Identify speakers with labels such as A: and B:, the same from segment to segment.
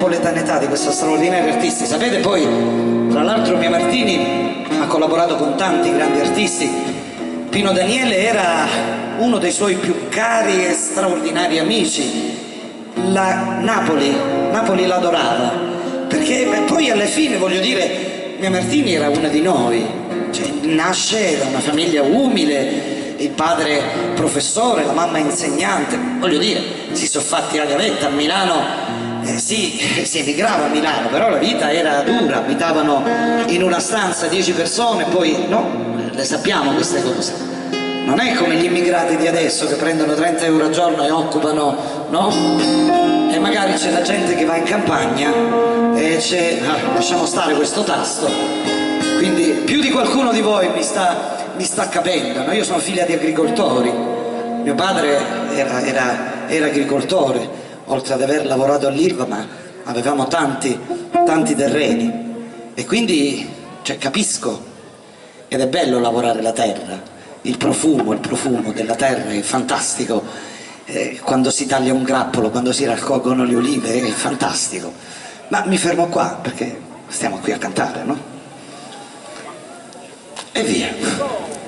A: napoletanità di questa straordinaria artista. Sapete, poi tra l'altro Mia Martini ha collaborato con tanti grandi artisti. Pino Daniele era uno dei suoi più cari e straordinari amici. Napoli l'adorava, perché poi alla fine, voglio dire, Mia Martini era una di noi, cioè, nasce da una famiglia umile, il padre professore, la mamma insegnante, voglio dire, si sono fatti la gavetta a Milano. Sì, si emigrava a Milano, però la vita era dura, abitavano in una stanza 10 persone, poi no, le sappiamo queste cose. Non è come gli immigrati di adesso che prendono 30 euro al giorno e occupano, no? E magari c'è la gente che va in campagna e c'è... lasciamo stare questo tasto. Quindi più di qualcuno di voi mi sta capendo, no? Io sono figlia di agricoltori, mio padre era agricoltore, oltre ad aver lavorato all'Ilva, ma avevamo tanti terreni e quindi, cioè, capisco, ed è bello lavorare la terra, il profumo della terra è fantastico, quando si taglia un grappolo, quando si raccolgono le olive è fantastico, ma mi fermo qua perché stiamo qui a cantare, no? E via.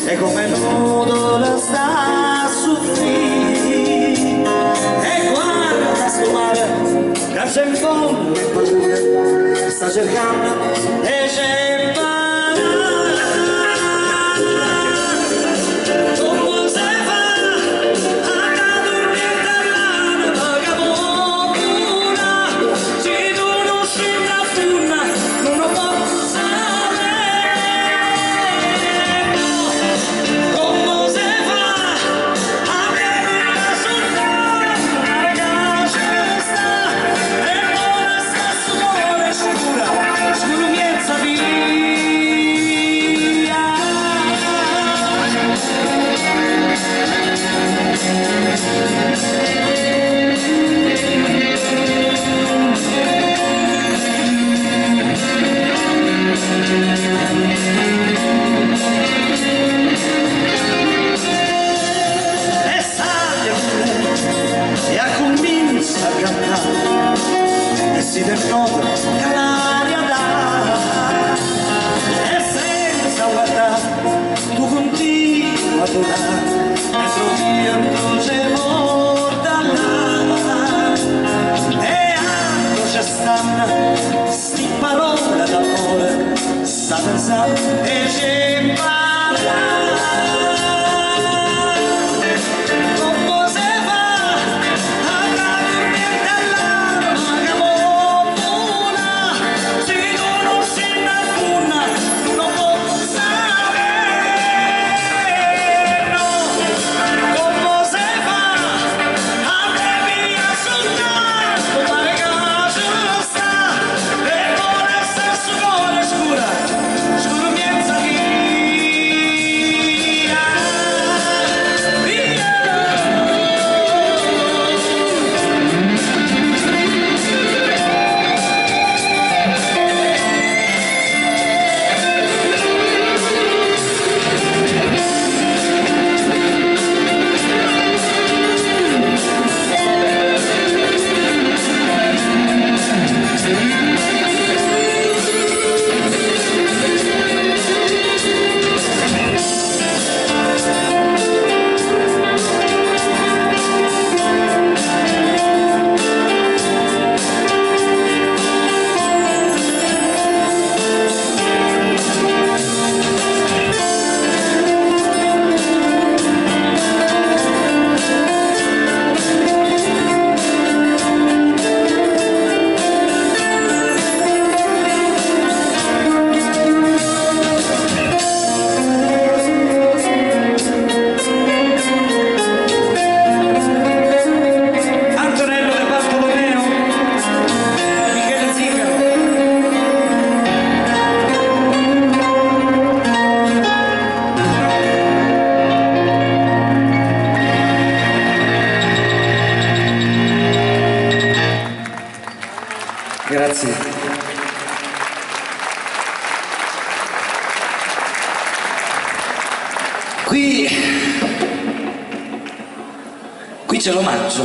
A: E come nudo la sta a soffrire e guarda sto mare che c'è in fondo e paura sta cercando e c'è si del nodo che l'aria dà e senza guardare tu continua a donare dentro viento c'è morta là e anche c'è stanno sti parole d'amore sta pensando e c'è parlare. Grazie. Qui c'è l'omaggio.